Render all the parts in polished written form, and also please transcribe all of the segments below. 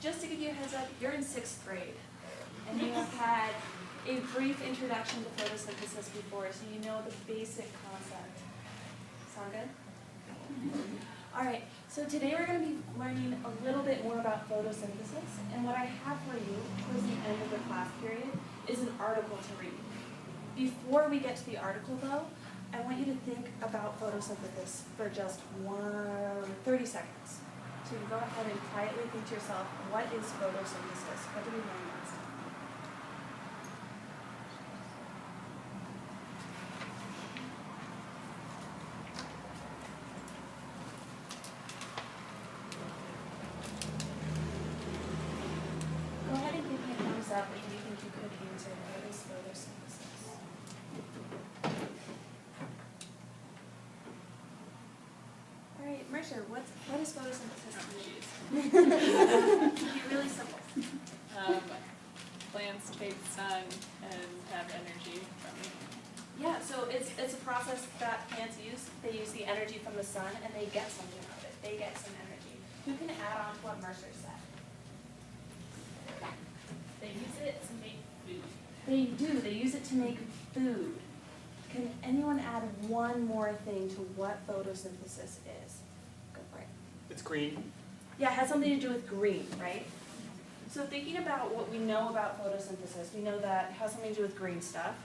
just to give you a heads up, you're in 6th grade, and you have had a brief introduction to photosynthesis before, so you know the basic concept. Sound good? All right, so today we're going to be learning a little bit more about photosynthesis, and what I have for you towards the end of the class period is an article to read. Before we get to the article though, I want you to think about photosynthesis for just 30 seconds. So you go ahead and quietly think to yourself, what is photosynthesis? What did we learn last time? Go ahead and give me a thumbs up if you think you could answer what is photosynthesis. All right, Mercer, what is photosynthesis? Be really simple. Plants take sun and have energy from it. Yeah, so it's a process that plants use. They use the energy from the sun and they get something out of it. They get some energy. Who can add on to what Mercer said? They use it to make food. They do. They use it to make food. Can anyone add one more thing to what photosynthesis is? Go for it. It's green. Yeah, it has something to do with green, right? So thinking about what we know about photosynthesis, we know that it has something to do with green stuff.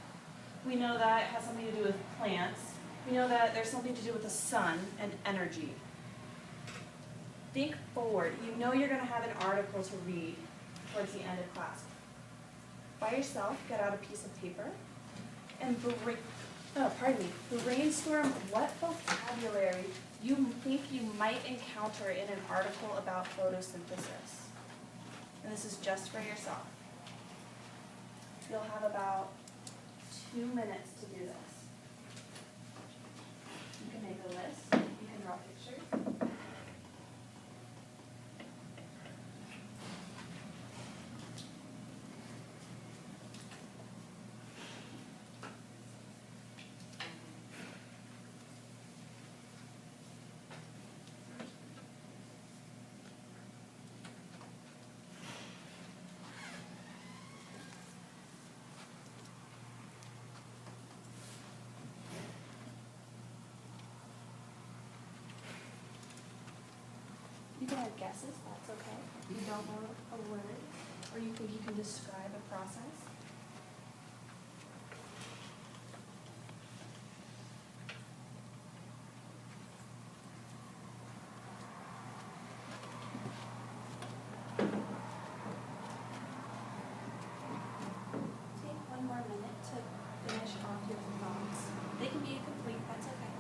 We know that it has something to do with plants. We know that there's something to do with the sun and energy. Think forward. You know you're going to have an article to read towards the end of class. By yourself, get out a piece of paper and brainstorm what vocabulary you think you might encounter in an article about photosynthesis. And this is just for yourself. You'll have about 2 minutes to do this. You can make a list, you can draw pictures. You can have guesses, that's okay. You don't know a word, or you think you can describe a process. Take 1 more minute to finish off your thoughts. They can be incomplete, that's okay.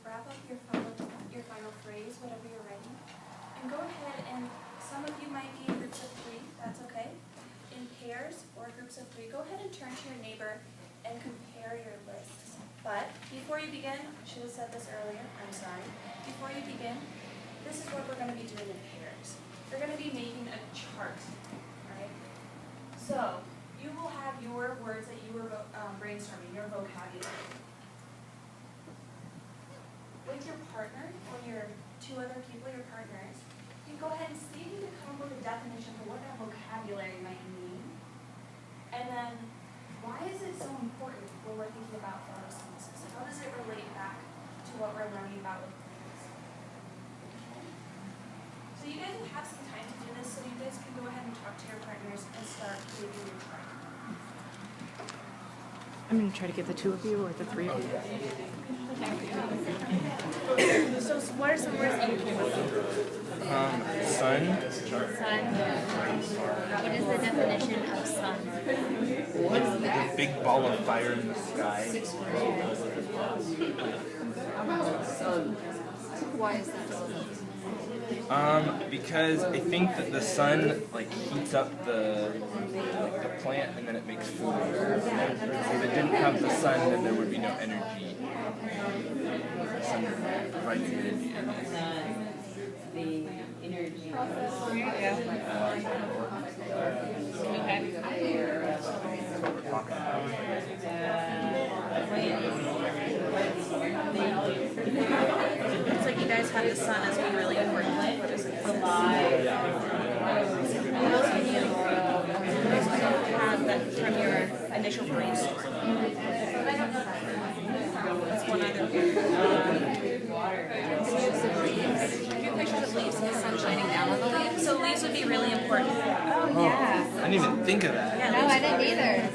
Wrap up your final phrase, whatever you're writing, and go ahead and some of you might be in groups of 3, that's okay. In pairs or groups of 3, go ahead and turn to your neighbor and compare your lists. But before you begin, I should have said this earlier, I'm sorry. Before you begin, this is what we're going to be doing in pairs. We're going to be making a chart, right? So you will have your words that you were brainstorming, your vocabulary. With your partner or your 2 other people, your partners, you go ahead and see if you can come up with a definition for what that vocabulary might mean. And then, why is it so important when we're thinking about photosynthesis? How does it relate back to what we're learning about with plants? Okay. So you guys will have some time to do this, so you guys can go ahead and talk to your partners and start creating your chart. I'm going to try to get the 2 of you or the 3 of you. So what are some words that you can use? Sun. Sun. What is the definition of sun? A big ball of fire in the sky. Why is that so? Because I think that the sun like heats up the plant and then it makes food. If it didn't have the sun, then there would be no energy. The sun would provide humidity. The energy. That's what we're talking about. It's like you guys have the sun as being really important for photosynthesis. What else can you have that from your initial brainstorm? That's one other Your pictures of leaves and the sun shining down on the leaves. So leaves would be really important. Oh yeah. I didn't even think of that. No, I didn't either.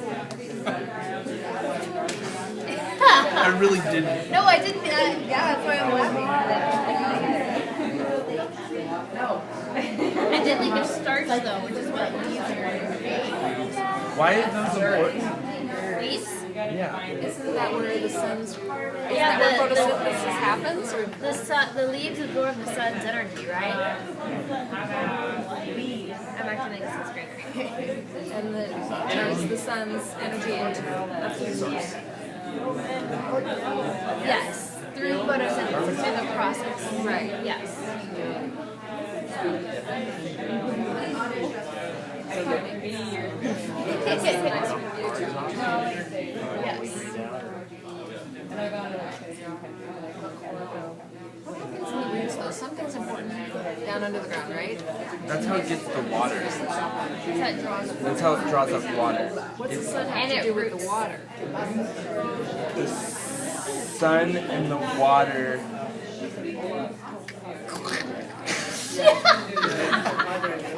I really didn't. No, I didn't. Yeah, that's why I'm laughing. I did think of starch though, which is what leaves are. Why are those important? Leaves? Yeah. Isn't that where the sun's? Isn't Yeah, that where photosynthesis happens? Or The sun, the leaves absorb the sun's energy, right? I'm acting like a sixth grader. and then turns the sun's energy into a food source. Yes, through photosynthesis, through the process. Right. Yes. So something's important down under the ground, right? That's how it gets the water. That's how it draws up water. What's the sun have to do with the water? The sun and the water.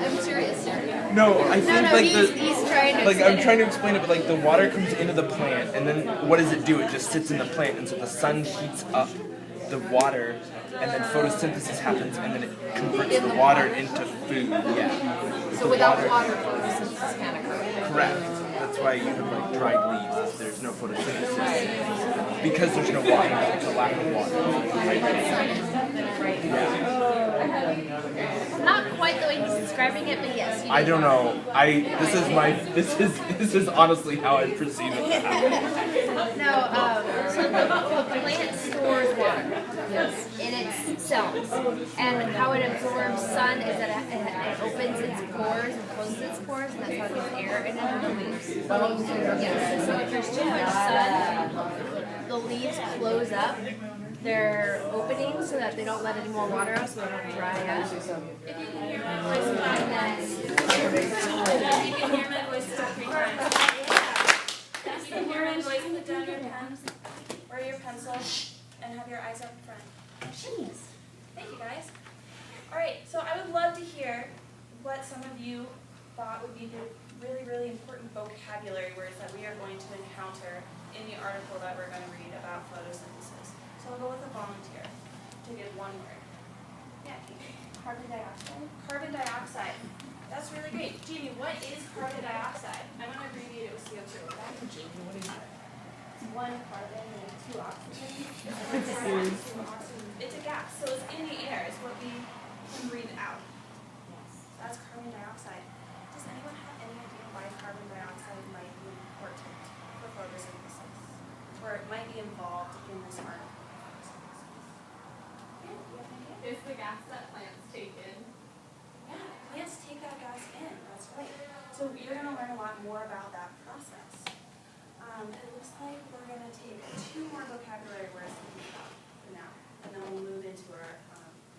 I'm serious here. No, I think like he's trying to like I'm explain trying to explain it, but like the water comes into the plant, and then what does it do? It just sits in the plant, and so the sun heats up the water, and then photosynthesis happens, and then it converts the water into food. Yeah. So without water, photosynthesis can't occur. Correct. That's why you have like dried leaves. There's no photosynthesis because there's no water. It's a lack of water. Not quite the way he's describing it, but yes. I don't know. This is honestly how I perceive it to happen. No, so the plant stores water in its cells, and how it absorbs sun is that it opens its pores and closes its pores, and that's how it gets air into the leaves. Yes, so if there's too much sun, the leaves close up their openings so that they don't let any more water out, so they don't dry up. If you can hear my voice, clap this. If you can hear my voice, clap 3 times. If you can hear my voice, put down your pens or your pencil and have your eyes up front. Genius. Thank you, guys. All right, so I would love to hear what some of you thought would be the really, really important vocabulary words that we are going to encounter in the article that we're going to read about photosynthesis. So I'll go with a volunteer to give one word. Yeah, carbon dioxide. Carbon dioxide. That's really great. Jamie, what is carbon dioxide? I'm going to abbreviate it with CO2, okay? Jamie, what is it? It's 1 carbon and 2 oxygen. It's a gas, so it's in the air. It's what we can breathe out. Yes, that's carbon dioxide. Does anyone have any idea why carbon dioxide might be important for photosynthesis? Or it might be involved in this article? It's the gas that plants take in. Yeah, plants take that gas in, that's right. So you're going to learn a lot more about that process. It looks like we're going to take 2 more vocabulary words to think about for now, and then we'll move into our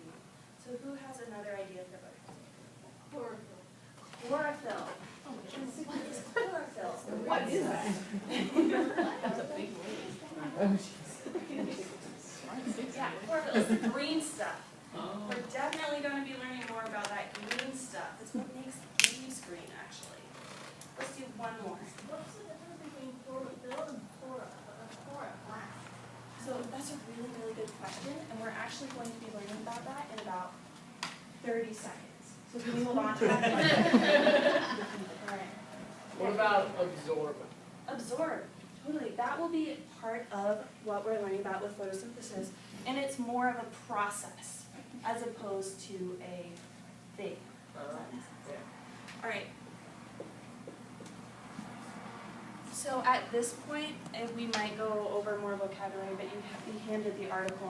reading. So who has another idea for vocabulary? Chlorophyll. Oh my goodness, what is chlorophyll? What is that? That's a big word. Yeah, chlorophyll is the green stuff. We're definitely going to be learning more about that green stuff. It's what makes leaves green, actually. Let's do one more. What's the difference between chlorophyll and chloroplast? So that's a really, really good question, and we're actually going to be learning about that in about 30 seconds. So can we hold on to that? All right. What about absorb? Absorb. Totally. That will be part of what we're learning about with photosynthesis, and it's more of a process. as opposed to a they. Alright. So at this point, we might go over more vocabulary, but you handed the article